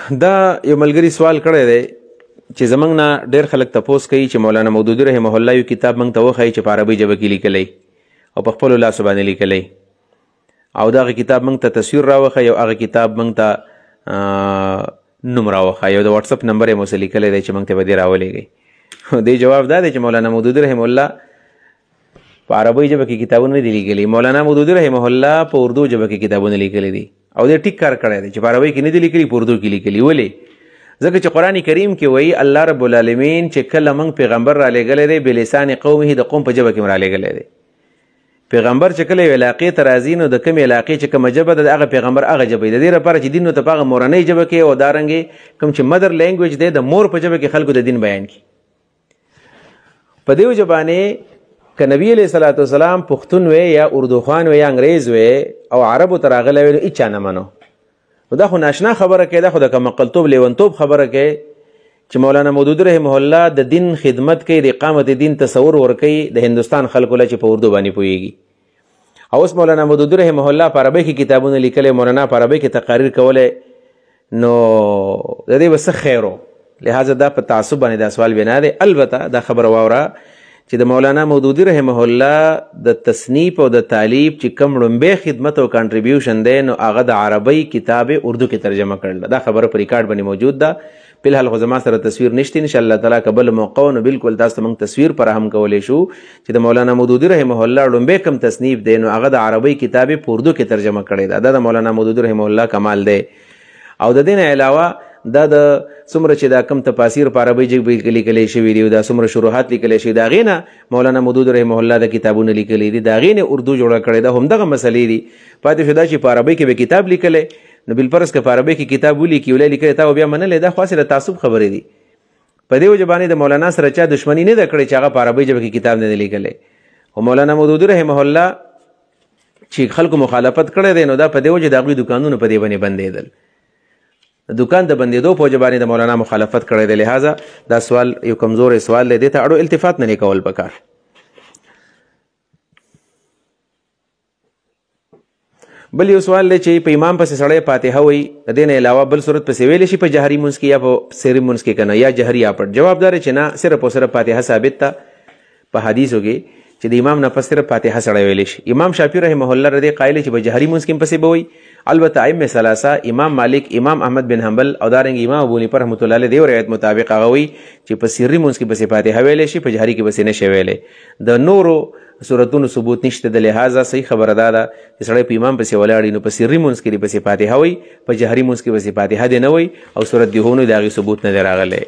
دا یو ملګری سوال کړی دی چې زمونږ نه ډېر خلک تپوس کوي چې مولانا مودودي رحمه الله یو کتاب موږ ته وښایي چې په عربۍ ژبه کې لیکلی او په خپلو لاسو باندې لیکلی او دغه کتاب موږ ته تصویر راوښایي او هغه کتاب موږ ته نوم راوښایي او د واتساپ نمبر یې مو څه لیکلی دی چې موږ ته به دې راولېږئ. دې جواب دا دی چې مولانا مودودي رحمه الله په عربۍ ژبه کې کتابونه نه دي لیکلي. مولانا مودودي رحمه الله په اردو ژبه کې کتابونه لیکلي دي او دې ټیک کار کړی دی چې په عربۍ کې نه دي لیکلي، په اردو کې لیکلي. ولې؟ ځکه چې قرآن کریم کې وایي الله رب العالمین چې کله موږ پیغمبر رالیږلی دی بلسان قومه، د قوم په ژبه کې م رالیږلی دی. پیغمبر چې کله یو علاقې ته راځي نو د کومې علاقې چې کومه ژبه ده د هغه پیغمبر هغه ژبه وي، د دې لپاره چې دین نو ته په هغه مورنۍ ژبه کې او دارنګې کوم چې مدر لینګویج دی د مور په ژبه کې خلکو د دین بیان کړي. په دې وجه باندې که نبی علیه صلات وسلام پښتون وی یا اردو خوان وی یا انګریز وی او عربو ته راغلی وی نو هېچا نه منو. نو دا خو ناشنا خبره کوي، دا خو د کمعقلتوب لیونتوب خبره کوي چې مولانا مودودي رحمه الله د دین خدمت کوي، د اقامت دین تصور ورکوي د هندوستان خلکو له چې په اردو باندې پوهېږي. او اوس مولانا مودودي رحمه الله په عربۍ کې کتابونه لیکلی، مولانا په عربۍ کې تقاریر کولی، نو د دې به څه خیر و. لہذا دا په تعصب باندې دا سوال بنا دی. البته دا خبره واوره چې د مولانا مودودي رحمه الله د تصنیف او د تعلیب چې کوم لومبی خدمت او کانټریبیوشن دی نو هغه د عربۍ کتاب اردو کې ترجمه کړل. دا خبره په ریکارډ باندې موجود ده. فلحال خو زما سره تصویر نشته، انشاءالله تعالی که بل موقع نو بالکل تاسو ته موږ تصویر فراهم کولی شو چې د مولانا مودودي رحمه الله لومبی کوم تصنیف دی نو هغه د عربۍ کتاب په اردو کې ترجمه کړی ده. دا د مولانا مودودي رحمه الله کمال دی. او د دې نه علاوه دا د څومره چې دا کم تفاسیر په عربۍ ژبه کې لیکلی شوي دي او دا څومره شروحات لیکلی شوي د هغې نه مولانا مودودي رحمه الله د کتابونه لیکلي دي، د هغې نه اردو جوړه کړې ده. همدغه مسلې دي. پاتې شو دا چې په عربۍ کې به کتاب لیکلی نو بالفرض که په عربۍ کې کتاب ولیکي ولی لیکلی تا بیا منلی، دا خو هسې د تعصب خبرې دي. په دې وجه باندې د مولانا سره چا دښمني نه ده کړې چې هغه په عربۍ ژبه کې کتاب نه دی لیکلی. خو مولانا مودودي رحمه الله چې خلکو مخالفت کړی دی نو دا په دې وجه د هغوی دوکانونه په دې باندې بندېدل. د دوکان د بندېدو په وجه باندې د مولانا مخالفت کړی دی. لہذا دا سوال یو کمزوری سوال دی، دې ته اړو التفات نه کول پکار. بل یو سوال دی چې په امام پسې سړی فاتحه وایي، د دې نه علاوه بل صورت پسې ویلی شي په جهري مونځ کې یا په سري مونځ کې که نه، یا جهري یا پټ؟ جواب دا دی چې نه، صرف او صرف فاتحه ثابت ده په حدیثو کې چې د امام نه پس صرف فاتحه سړی ویلی شي. امام شافعي رحمه الله ردې قایل چې په جهري مونځ کې هم پسې به وایي. البته ائمه ثلاثه امام مالک، امام احمد بن حنبل او دارنګ امام ابو حنیفه رحمۃ اللہ علیہ د روایت مطابق هغه وایي چې په سري مونځ کې پسې فاتحه ویلی شي، په جهري کې پسې نشي ویلی. د نورو صورتونو ثبوت نشته، د لحاظه صحیح خبره دا ده چې سړی په امام پسې ولاړي نو په سري مونځ کې پسې فاتحه وایي، په جهري مونځ کې پسې فاتحه دې نه وایي او صورت دې هونو د هغې ثبوت نه دی راغلی.